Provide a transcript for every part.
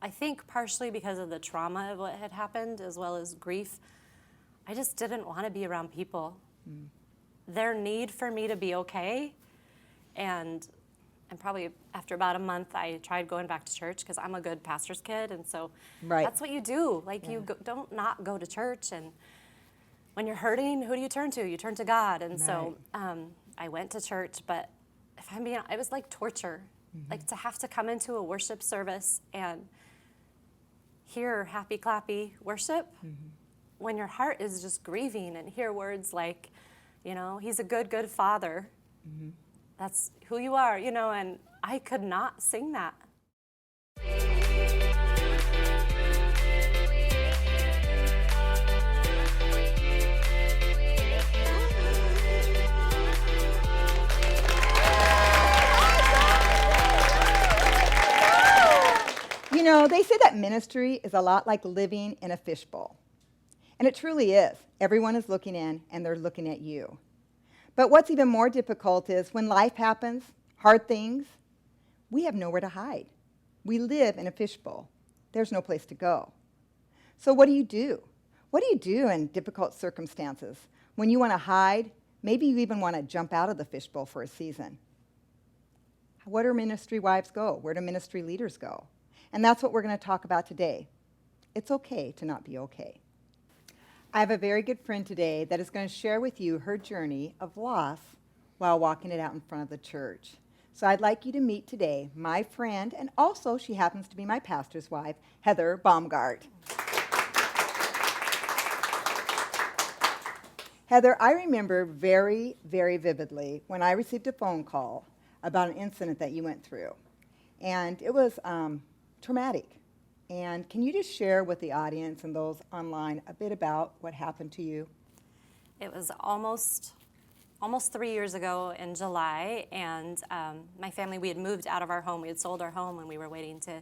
I think partially because of the trauma of what had happened, as well as grief, I just didn't want to be around people. Their need for me to be okay, and probably after about a month, I tried going back to church because I'm a good pastor's kid, and so that's what you do. Like, you don't not go to church, and when you're hurting, who do you turn to? You turn to God, and so I went to church, but if I'm being honest, it was like torture, like to have to come into a worship service and hear happy, clappy worship when your heart is just grieving, and hear words like, you know, he's a good, good father. That's who you are, you know, and I could not sing that. You know, they say that ministry is a lot like living in a fishbowl. And it truly is. Everyone is looking in, and they're looking at you. But what's even more difficult is when life happens, hard things, we have nowhere to hide. We live in a fishbowl. There's no place to go. So what do you do? What do you do in difficult circumstances? When you want to hide, maybe you even want to jump out of the fishbowl for a season. Where do ministry wives go? Where do ministry leaders go? And that's what we're going to talk about today. It's okay to not be okay. I have a very good friend today that is going to share with you her journey of loss while walking it out in front of the church. So I'd like you to meet today my friend, and also she happens to be my pastor's wife, Heather Baumgart. Heather, I remember very, very vividly when I received a phone call about an incident that you went through. And it was traumatic. And can you just share with the audience and those online a bit about what happened to you? It was almost 3 years ago in July, and my family, we had moved out of our home. We had sold our home, and we were waiting to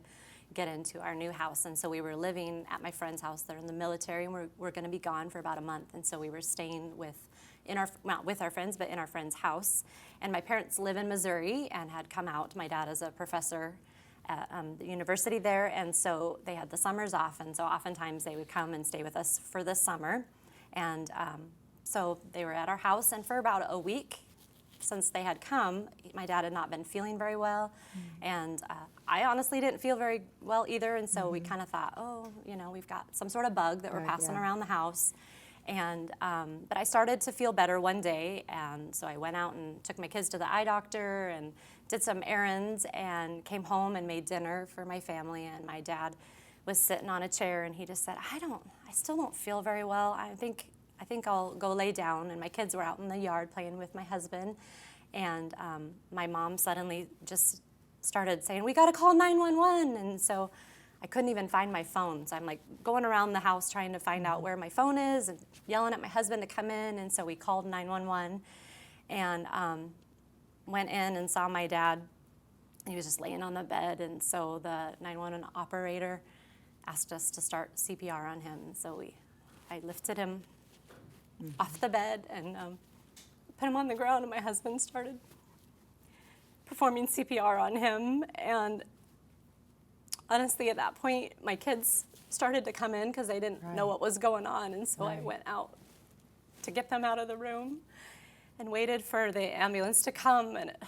get into our new house. And so we were living at my friend's house. They're in the military, and we're going to be gone for about a month. And so we were staying not with our friends, but in our friend's house. And my parents live in Missouri and had come out. My dad is a professor at the university there, and so they had the summers off, and so oftentimes they would come and stay with us for the summer. And so they were at our house, and for about a week since they had come, my dad had not been feeling very well, and I honestly didn't feel very well either, and so we kind of thought, oh, you know, we've got some sort of bug that we're passing around the house. And but I started to feel better one day, and so I went out and took my kids to the eye doctor and did some errands and came home and made dinner for my family. And my dad was sitting on a chair, and he just said, I still don't feel very well. I think I'll go lay down. And my kids were out in the yard playing with my husband, and my mom suddenly just started saying, we got to call 911. And so I couldn't even find my phone. So I'm like going around the house trying to find out where my phone is and yelling at my husband to come in. And so we called 911 and went in and saw my dad. He was just laying on the bed. And so the 911 operator asked us to start CPR on him. And so I lifted him off the bed and put him on the ground. And my husband started performing CPR on him. And honestly, at that point, my kids started to come in because they didn't know what was going on. And so I went out to get them out of the room and waited for the ambulance to come. And it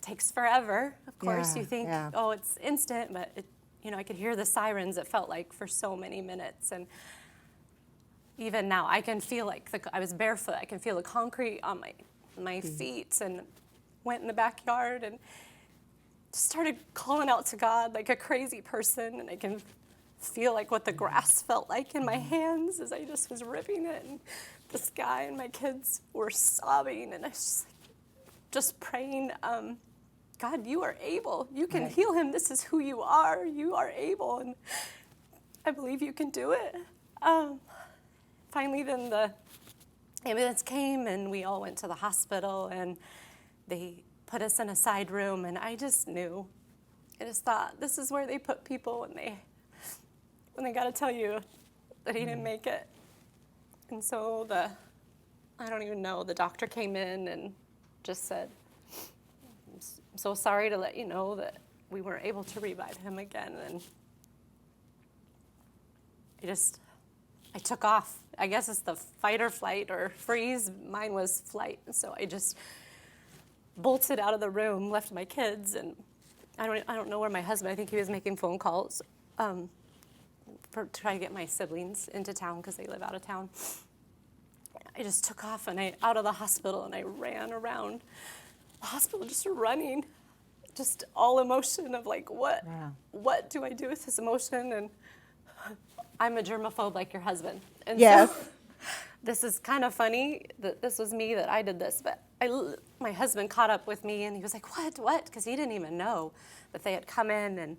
takes forever. Of course, you think, oh, it's instant. But, I could hear the sirens, it felt like, for so many minutes. And even now, I can feel like I was barefoot. I can feel the concrete on my feet, and went in the backyard and started calling out to God like a crazy person, and I can feel like what the grass felt like in my hands as I just was ripping it, and the sky, and my kids were sobbing, and I was just praying, God, you are able. You can heal him. This is who you are. You are able, and I believe you can do it. Finally, then the ambulance came, and we all went to the hospital, and they put us in a side room, and I just knew. I just thought, this is where they put people when they got to tell you that he didn't make it. And so I don't even know, the doctor came in and just said, I'm so sorry to let you know that we weren't able to revive him again. And I took off. I guess it's the fight or flight or freeze. Mine was flight. So I just bolted out of the room, left my kids, and I don't know where my husband, I think he was making phone calls to try to get my siblings into town because they live out of town. I just took off out of the hospital, and I ran around the hospital just running, just all emotion of like, what do I do with this emotion? And I'm a germaphobe like your husband. And Yes. so this is kind of funny that this was me, that I did this, but my husband caught up with me, and he was like, what? Because he didn't even know that they had come in, and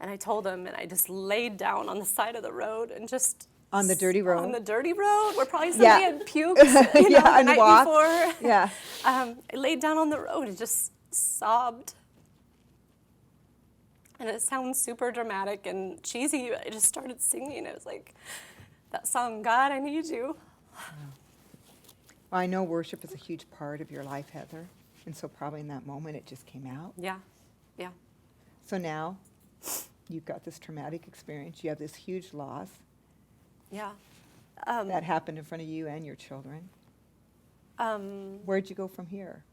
I told him, and I just laid down on the side of the road and just... On the dirty road? On the dirty road, where probably somebody had puked the night walked. before. Yeah. I laid down on the road and just sobbed. And it sounds super dramatic and cheesy, but I just started singing. It was like that song, God, I Need You. Well, I know worship is a huge part of your life, Heather, and so probably in that moment it just came out. Yeah. So now you've got this traumatic experience. You have this huge loss. Yeah. That happened in front of you and your children. Where'd you go from here?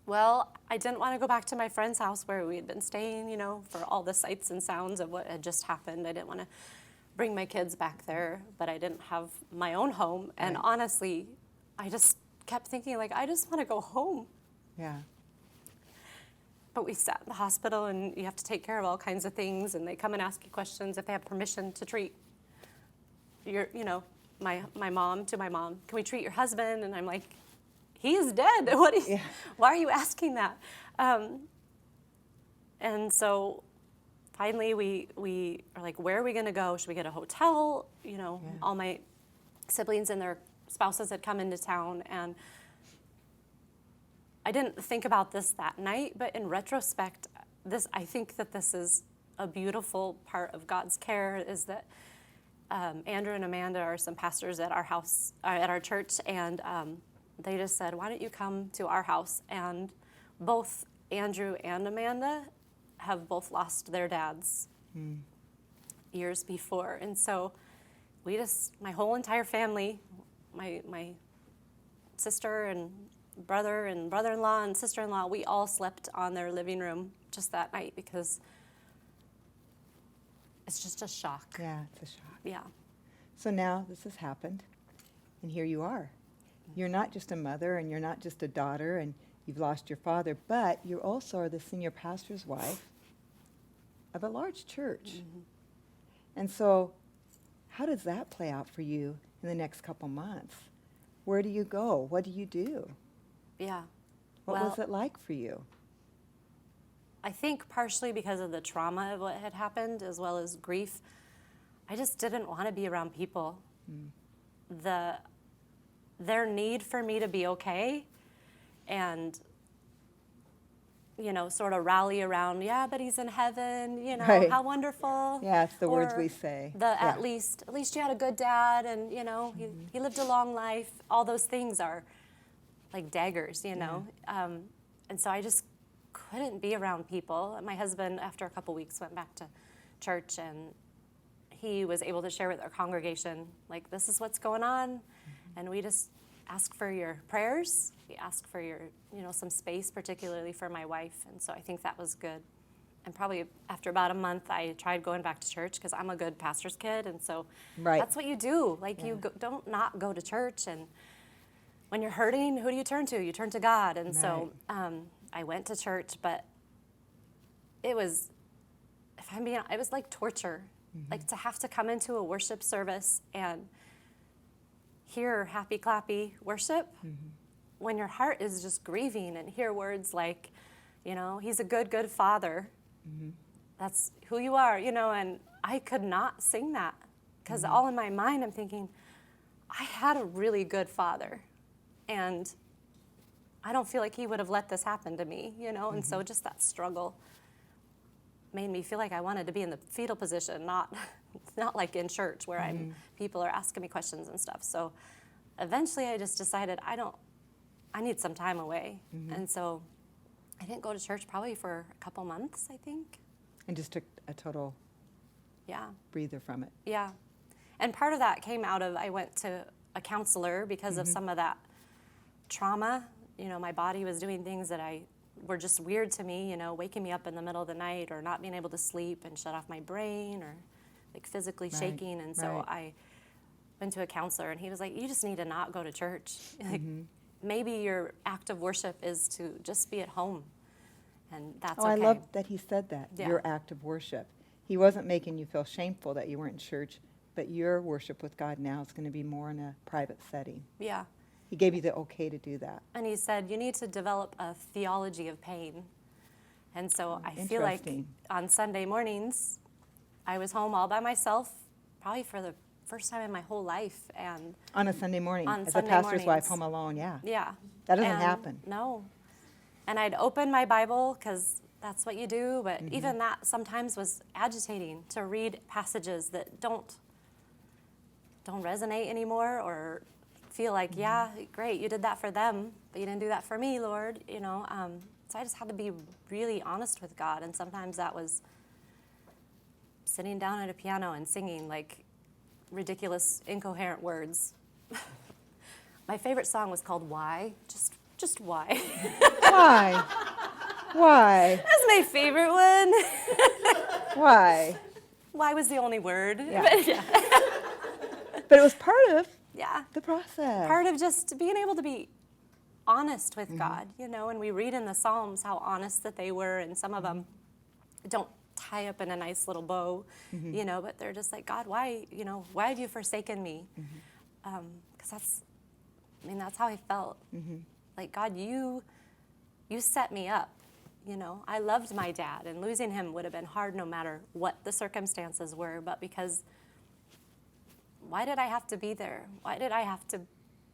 Well, I didn't want to go back to my friend's house where we had been staying, for all the sights and sounds of what had just happened. I didn't want to bring my kids back there, but I didn't have my own home. And honestly, I just kept thinking, I just want to go home. Yeah. But we sat in the hospital, and you have to take care of all kinds of things, and they come and ask you questions if they have permission to treat my mom, can we treat your husband? And I'm like, he is dead. Why are you asking that? And so finally we are like, where are we going to go? Should we get a hotel? All my siblings and their spouses had come into town, and I didn't think about this that night, but in retrospect, I think that this is a beautiful part of God's care, is that Andrew and Amanda are some pastors at our house, at our church, and they just said, why don't you come to our house? And both Andrew and Amanda have both lost their dads years before. And so my whole entire family, my sister and brother-in-law and sister-in-law, we all slept on their living room just that night because it's just a shock. Yeah, it's a shock. Yeah. So now this has happened, and here you are. You're not just a mother, and you're not just a daughter, and you've lost your father, but you also are the senior pastor's wife of a large church. Mm-hmm. And so how does that play out for you in the next couple months? Where do you go? What do you do? Yeah. What was it like for you? I think partially because of the trauma of what had happened, as well as grief, I just didn't want to be around people. Their need for me to be okay and, sort of rally around, yeah, but he's in heaven, Right. How wonderful. Yeah, it's the words Or we say. At least you had a good dad, and, he lived a long life. All those things are like daggers, And so I just couldn't be around people. My husband, after a couple weeks, went back to church, and he was able to share with our congregation, like, this is what's going on, and we just ask for your prayers. We ask for your, some space, particularly for my wife, and so I think that was good. And probably after about a month, I tried going back to church because I'm a good pastor's kid, and so that's what you do. Don't not go to church, and when you're hurting, who do you turn to? You turn to God, and so I went to church, but it was, if I'm being honest, it was like torture. Like to have to come into a worship service and hear happy clappy worship when your heart is just grieving, and hear words like, he's a good father. That's who you are, and I could not sing that because all in my mind I'm thinking, I had a really good father, and I don't feel like he would have let this happen to me, and so just that struggle made me feel like I wanted to be in the fetal position, not like in church where people are asking me questions and stuff. So eventually I just decided I need some time away. And so I didn't go to church probably for a couple months, I think. And just took a total breather from it. Yeah. And part of that came out of, I went to a counselor because of some of that trauma. You know, my body was doing things that were just weird to me, you know, waking me up in the middle of the night or not being able to sleep and shut off my brain or like physically shaking. And so I went to a counselor and he was like, you just need to not go to church. Like, maybe your act of worship is to just be at home. And that's okay. I love that he said that, Yeah. your act of worship. He wasn't making you feel shameful that you weren't in church, but your worship with God now is going to be more in a private setting. Yeah. He gave you the okay to do that. And he said, you need to develop a theology of pain. And so I feel like on Sunday mornings, I was home all by myself, probably for the first time in my whole life. And on a Sunday morning, on as Sunday a pastor's mornings. wife, home alone, yeah. Yeah. That doesn't happen. No. And I'd open my Bible, because that's what you do, but even that sometimes was agitating to read passages that don't resonate anymore, or feel like, yeah, great, you did that for them, but you didn't do that for me, Lord, you know. So I just had to be really honest with God, and sometimes that was sitting down at a piano and singing like ridiculous, incoherent words. My favorite song was called Why, just Why. Why? Why? That's my favorite one. Why? Why was the only word. Yeah. But it was part of the process. Part of just being able to be honest with God, you know, and we read in the Psalms how honest that they were, and some of them don't tie up in a nice little bow, you know, but they're just like, God, why, you know, why have you forsaken me? Because that's how I felt. Like, God, you set me up, you know. I loved my dad, and losing him would have been hard no matter what the circumstances were, but because why did I have to be there? Why did I have to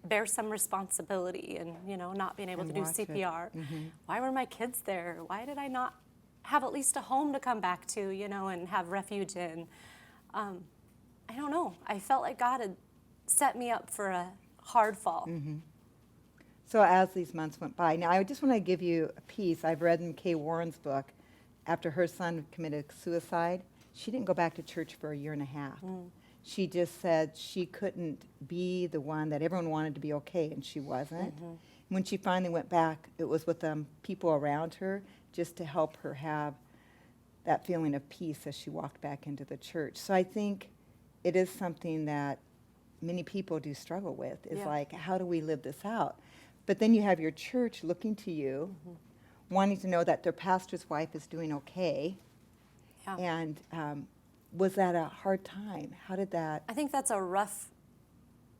bear some responsibility and, you know, not being able to do CPR? Why were my kids there? Why did I not have at least a home to come back to, you know, and have refuge in? I don't know. I felt like God had set me up for a hard fall. So as these months went by, now I just want to give you a piece. I've read in Kay Warren's book. After her son committed suicide, she didn't go back to church for a year and a half. She just said she couldn't be the one that everyone wanted to be okay, and she wasn't. When she finally went back, it was with people around her just to help her have that feeling of peace as she walked back into the church. So I think it is something that many people do struggle with, is like, how do we live this out? But then you have your church looking to you, wanting to know that their pastor's wife is doing okay. And was that a hard time? How did that? I think that's a rough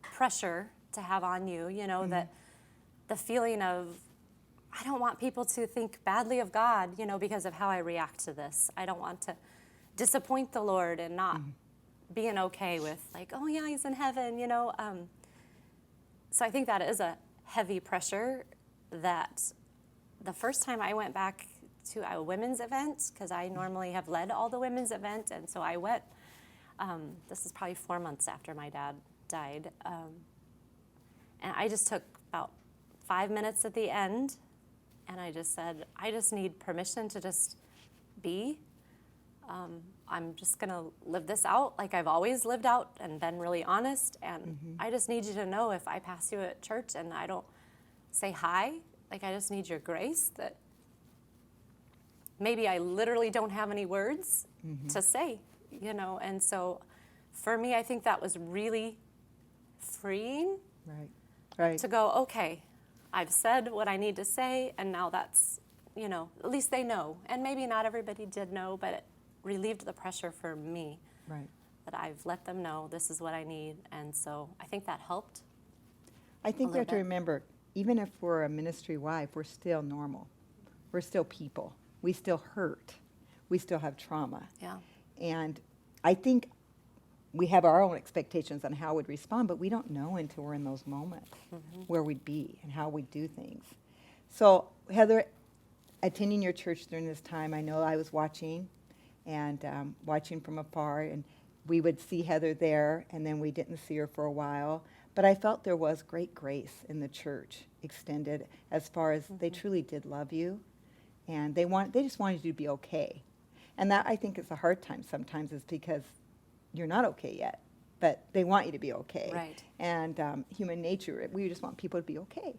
pressure to have on you, you know, that the feeling of, I don't want people to think badly of God, you know, because of how I react to this. I don't want to disappoint the Lord and not being okay with, like, oh yeah, he's in heaven, you know. So I think that is a heavy pressure. That the first time I went back to a women's event, because I normally have led all the women's event, and so I went, this is probably 4 months after my dad died, and I just took about 5 minutes at the end, and I just said, I just need permission to just be. I'm just going to live this out like I've always lived out and been really honest, and I just need you to know if I pass you at church and I don't say hi, like, I just need your grace that maybe I literally don't have any words to say, you know. And so for me, I think that was really freeing. Right. To go, okay, I've said what I need to say, and now that's, you know, at least they know. And maybe not everybody did know, but it relieved the pressure for me. That I've let them know this is what I need. And so I think that helped. I think we have to remember, even if we're a ministry wife, we're still normal. We're still people. We still hurt. We still have trauma. And I think we have our own expectations on how we'd respond, but we don't know until we're in those moments where we'd be and how we'd do things. So, Heather, attending your church during this time, I know I was watching and watching from afar, and we would see Heather there, and then we didn't see her for a while. But I felt there was great grace in the church extended, as far as they truly did love you, and they just wanted you to be okay. And that, I think, is a hard time sometimes, is because you're not okay yet. but they want you to be okay. Right. And human nature, we just want people to be okay.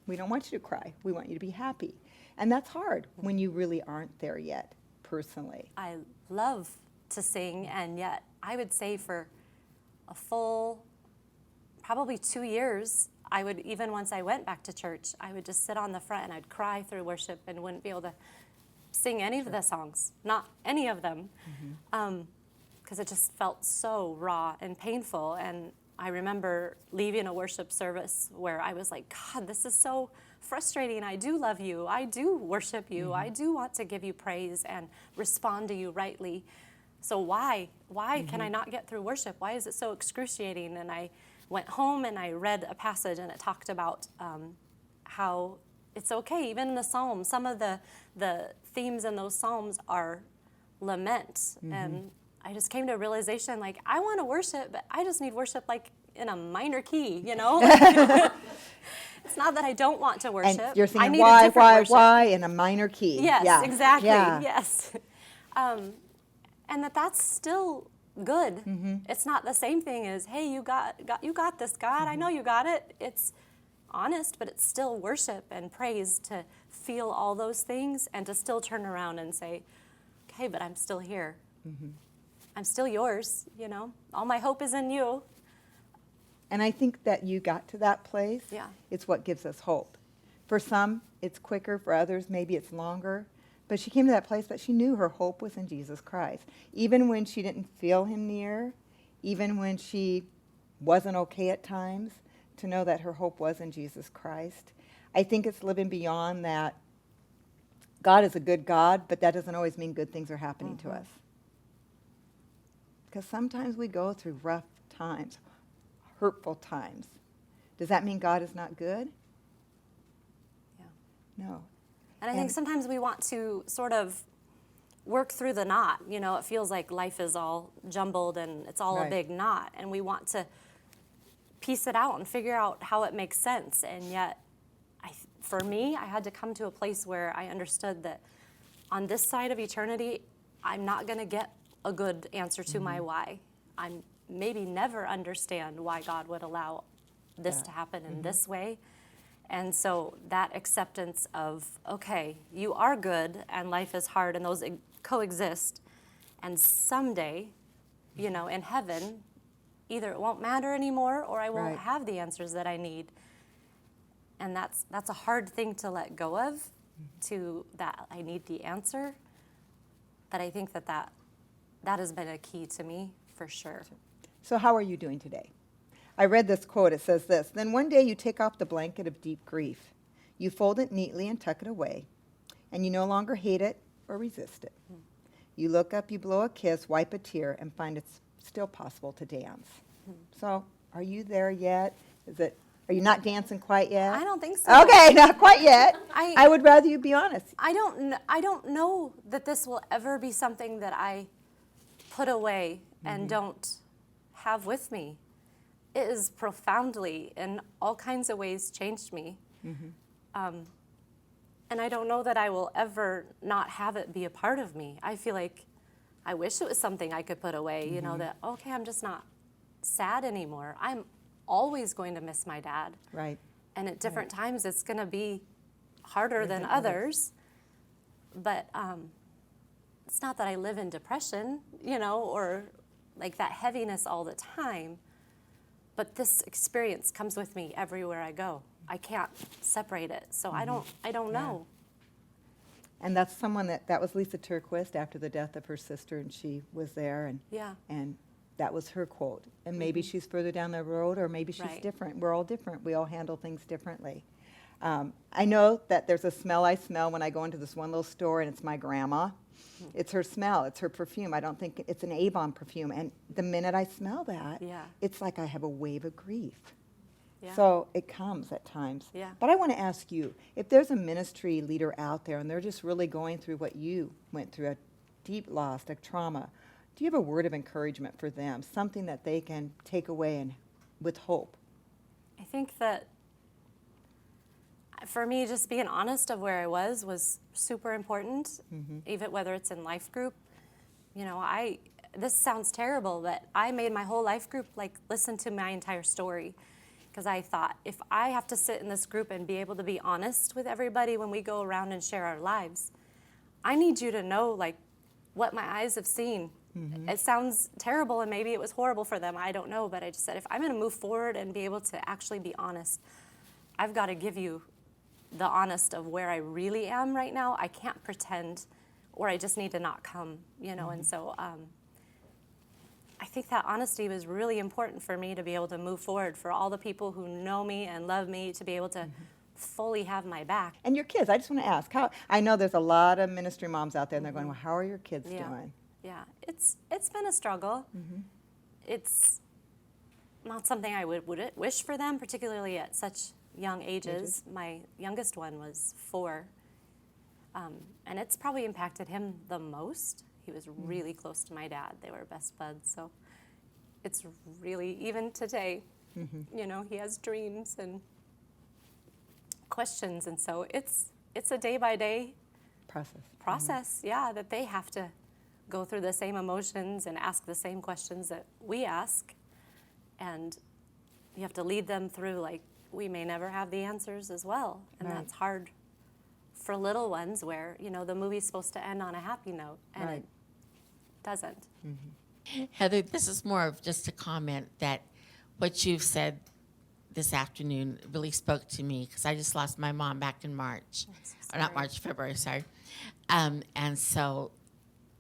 We don't want you to cry. We want you to be happy. And that's hard when you really aren't there yet, personally. I love to sing, and yet I would say for a full, probably 2 years, I would, even once I went back to church, I would just sit on the front and I'd cry through worship and wouldn't be able to sing any of the songs, not any of them, because it just felt so raw and painful. And I remember leaving a worship service where I was like, God, this is so frustrating. I do love you. I do worship you. I do want to give you praise and respond to you rightly. So why can I not get through worship? Why is it so excruciating? And I went home and I read a passage, and it talked about how it's okay, even in the Psalms, some of the themes in those Psalms are lament. And I just came to a realization, like, I want to worship, but I just need worship like in a minor key, you know? It's not that I don't want to worship. And you're I singing need a why, different worship. in a minor key. Yes, Yeah. exactly, Yeah. yes. And that's still good. It's not the same thing as, hey, you got this, God. I know you got it. It's honest, but it's still worship and praise to feel all those things and to still turn around and say, okay, but I'm still here. I'm still yours, you know. All my hope is in you. And I think that you got to that place. Yeah. It's what gives us hope. For some, it's quicker. For others, maybe it's longer. But she came to that place that she knew her hope was in Jesus Christ. Even when she didn't feel him near, even when she wasn't okay at times, to know that her hope was in Jesus Christ. I think it's living beyond that. God is a good God, but that doesn't always mean good things are happening to us. Because sometimes we go through rough times, hurtful times. Does that mean God is not good? Yeah. No. And I think sometimes we want to sort of work through the knot. You know, it feels like life is all jumbled and it's all a big knot. And we want to piece it out and figure out how it makes sense. And yet, for me, I had to come to a place where I understood that on this side of eternity, I'm not going to get a good answer to my why. I'm maybe never understand why God would allow this to happen in this way. And so that acceptance of, okay, you are good and life is hard and those coexist. And someday, you know, in heaven, either it won't matter anymore or I won't have the answers that I need. And that's a hard thing to let go of, to that I need the answer. But I think that has been a key to me for sure. So how are you doing today? I read this quote. It says this: "Then one day you take off the blanket of deep grief. You fold it neatly and tuck it away, and you no longer hate it or resist it. You look up, you blow a kiss, wipe a tear, and find it's still possible to dance." So are you there yet? Are you not dancing quite yet? I don't think so. Okay, not quite yet. I would rather you be honest. I don't know that this will ever be something that I put away and don't have with me. It has profoundly, in all kinds of ways, changed me. And I don't know that I will ever not have it be a part of me. I feel like I wish it was something I could put away, you know, that, okay, I'm just not sad anymore. I'm always going to miss my dad. Right. And at different times, it's going to be harder than others. But it's not that I live in depression, you know, or like that heaviness all the time. But this experience comes with me everywhere I go. I can't separate it. So I don't know. And that's someone that was Lisa Turquist after the death of her sister, and she was there, and that was her quote. And maybe she's further down the road, or maybe she's different. We're all different. We all handle things differently. I know that there's a smell I smell when I go into this one little store, and it's my grandma. It's her smell. It's her perfume. I don't think it's an Avon perfume. And the minute I smell that, it's like I have a wave of grief. Yeah. So it comes at times. Yeah. But I want to ask you, if there's a ministry leader out there and they're just really going through what you went through, a deep loss, a trauma, do you have a word of encouragement for them, something that they can take away and with hope? I think that for me, just being honest of where I was super important, even whether it's in life group. You know, I this sounds terrible, but I made my whole life group listen to my entire story, because I thought, if I have to sit in this group and be able to be honest with everybody when we go around and share our lives, I need you to know what my eyes have seen. It sounds terrible, and maybe it was horrible for them, I don't know, but I just said, if I'm going to move forward and be able to actually be honest, I've got to give you the honest of where I really am right now. I can't pretend, or I just need to not come, and so I think that honesty was really important for me to be able to move forward, for all the people who know me and love me to be able to fully have my back. And your kids, I just want to ask, I know there's a lot of ministry moms out there, and they're going, well, how are your kids doing? Yeah, it's been a struggle. It's not something I would wish for them, particularly at such young ages. My youngest one was 4, and it's probably impacted him the most. He was really close to my dad. They were best buds, so it's really, even today, he has dreams and questions, and so it's a day-by-day process, that they have to go through the same emotions and ask the same questions that we ask, and you have to lead them through, we may never have the answers as well, and that's hard for little ones, where the movie's supposed to end on a happy note, and it doesn't. Heather, this is more of just a comment that what you've said this afternoon really spoke to me, because I just lost my mom back in March. Or not March, February, sorry. And so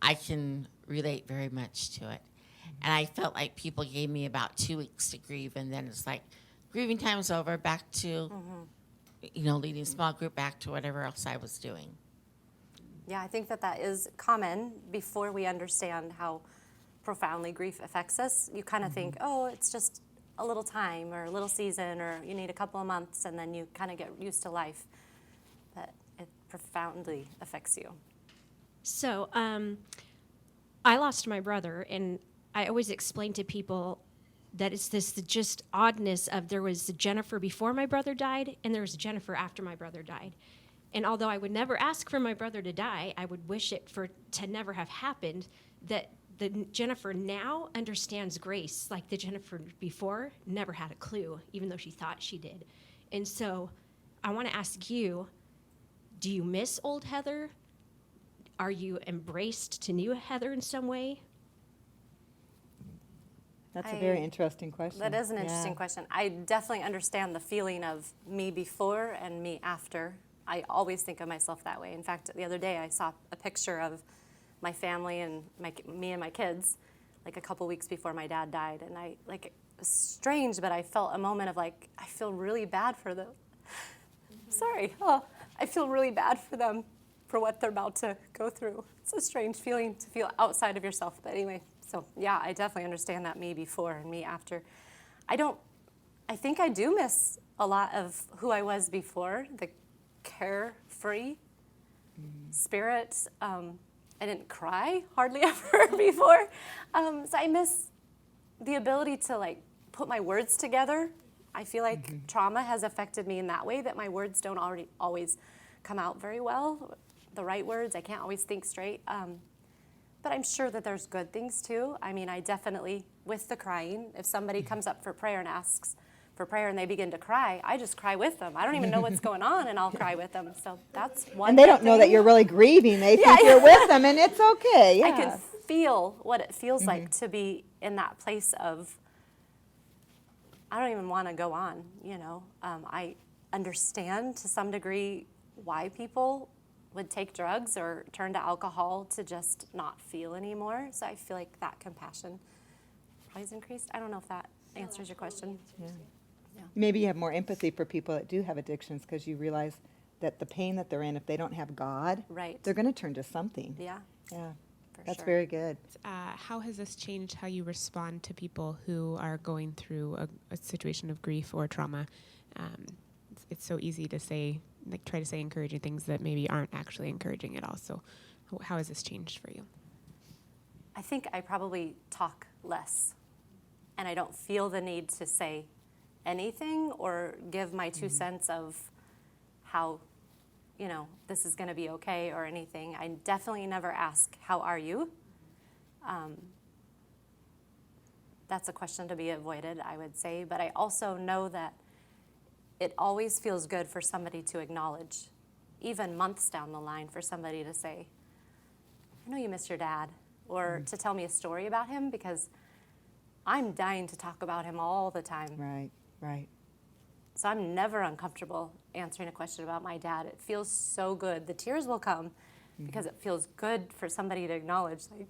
I can relate very much to it. And I felt like people gave me about 2 weeks to grieve, and then it's like, grieving time's over, back to, leading a small group, back to whatever else I was doing. Yeah, I think that is common. Before we understand how profoundly grief affects us, you kind of think, oh, it's just a little time or a little season, or you need a couple of months, and then you kind of get used to life. But it profoundly affects you. So I lost my brother, and I always explain to people that it's this just oddness of, there was a Jennifer before my brother died, and there was a Jennifer after my brother died. And although I would never ask for my brother to die, I would wish it to never have happened, that the Jennifer now understands grace like the Jennifer before never had a clue, even though she thought she did. And so I want to ask you, do you miss old Heather? Are you embraced to new Heather in some way? That's a very interesting question. That is an interesting question. I definitely understand the feeling of me before and me after. I always think of myself that way. In fact, the other day I saw a picture of my family and me and my kids, a couple weeks before my dad died, and it was strange, but I felt a moment of I feel really bad for them. Sorry. Oh, I feel really bad for them, for what they're about to go through. It's a strange feeling to feel outside of yourself, but anyway. So yeah, I definitely understand that me before and me after. I think I do miss a lot of who I was before, the carefree spirit. I didn't cry hardly ever before. So I miss the ability to put my words together. I feel like trauma has affected me in that way, that my words don't always come out very well, the right words. I can't always think straight. But I'm sure that there's good things too. I mean, I definitely, with the crying, if somebody comes up for prayer and asks for prayer and they begin to cry, I just cry with them. I don't even know what's going on, and I'll cry with them. So that's one. And they don't know that you're really grieving. They think you're with them, and it's okay. Yeah. I can feel what it feels like to be in that place of, I don't even want to go on, I understand to some degree why people would take drugs or turn to alcohol to just not feel anymore. So I feel like that compassion probably has increased. I don't know if that answers your question. Yeah. Maybe you have more empathy for people that do have addictions, because you realize that the pain that they're in, if they don't have God, they're going to turn to something. Yeah. Yeah. For That's sure. very good. How has this changed how you respond to people who are going through a situation of grief or trauma? It's so easy to say, try to say encouraging things that maybe aren't actually encouraging at all. So how has this changed for you? I think I probably talk less, and I don't feel the need to say anything or give my 2 cents of how, this is going to be okay or anything. I definitely never ask, how are you? that's a question to be avoided, I would say. But I also know that it always feels good for somebody to acknowledge, even months down the line, for somebody to say, I know you miss your dad, or to tell me a story about him, because I'm dying to talk about him all the time. Right, right. So I'm never uncomfortable answering a question about my dad. It feels so good. The tears will come because it feels good for somebody to acknowledge, like,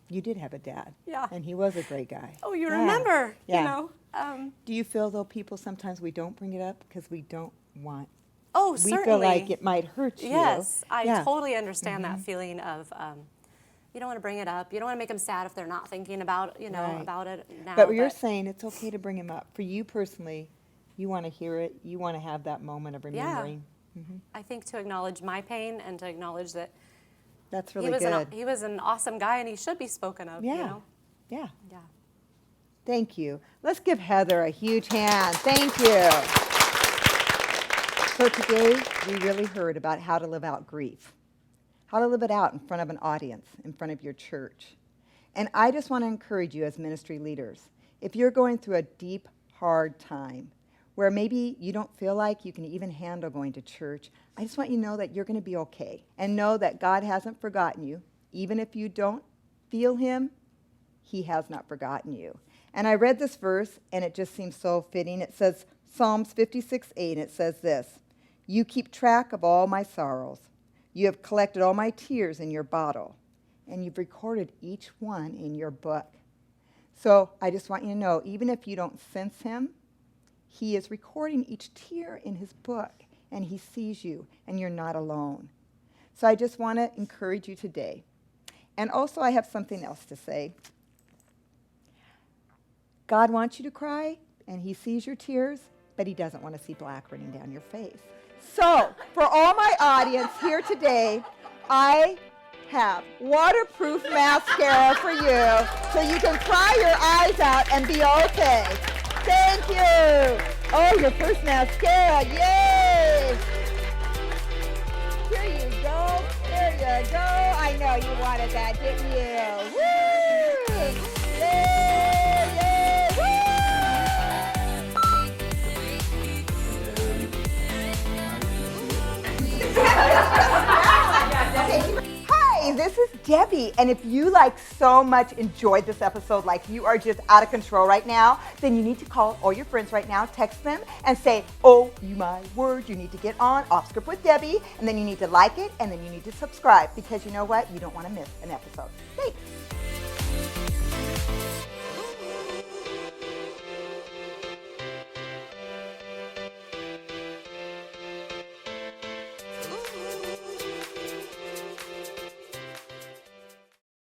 You did have a dad. Yeah. And he was a great guy. oh, you Yeah. remember, Yeah. you know. Do you feel, though, people sometimes we don't bring it up because we don't want, Oh, we certainly. feel like it might hurt you. Yes, I Yeah. totally understand that feeling of you don't want to bring it up. You don't want to make them sad if they're not thinking about, Right. about it now. But you're saying it's okay to bring him up. For you personally, you want to hear it. You want to have that moment of remembering. I think to acknowledge my pain and to acknowledge that That's he really was good. he was an awesome guy and he should be spoken of. Yeah. You know? Yeah. Yeah. Thank you. Let's give Heather a huge hand. Thank you. So today, we really heard about how to live out grief, how to live it out in front of an audience, in front of your church. And I just want to encourage you as ministry leaders, if you're going through a deep, hard time, where maybe you don't feel like you can even handle going to church, I just want you to know that you're going to be okay. And know that God hasn't forgotten you. Even if you don't feel him, he has not forgotten you. And I read this verse, and it just seems so fitting. It says, Psalms 56:8, and it says this, you keep track of all my sorrows. You have collected all my tears in your bottle, and you've recorded each one in your book. So I just want you to know, even if you don't sense him, he is recording each tear in his book, and he sees you, and you're not alone. So I just want to encourage you today. And also, I have something else to say. God wants you to cry, and he sees your tears, but he doesn't want to see black running down your face. So, for all my audience here today, I have waterproof mascara for you so you can cry your eyes out and be okay. Thank you. Oh, your first mascara. Yay. Here you go. There you go. I know you wanted that, didn't you? Woo! Yay, yay, Hi, this is Debbie, and if you so much enjoyed this episode, like you are just out of control right now, then you need to call all your friends right now, text them, and say, oh, you my word, you need to get on Off Script with Debbie, and then you need to like it, and then you need to subscribe, because you know what? You don't want to miss an episode. Thanks.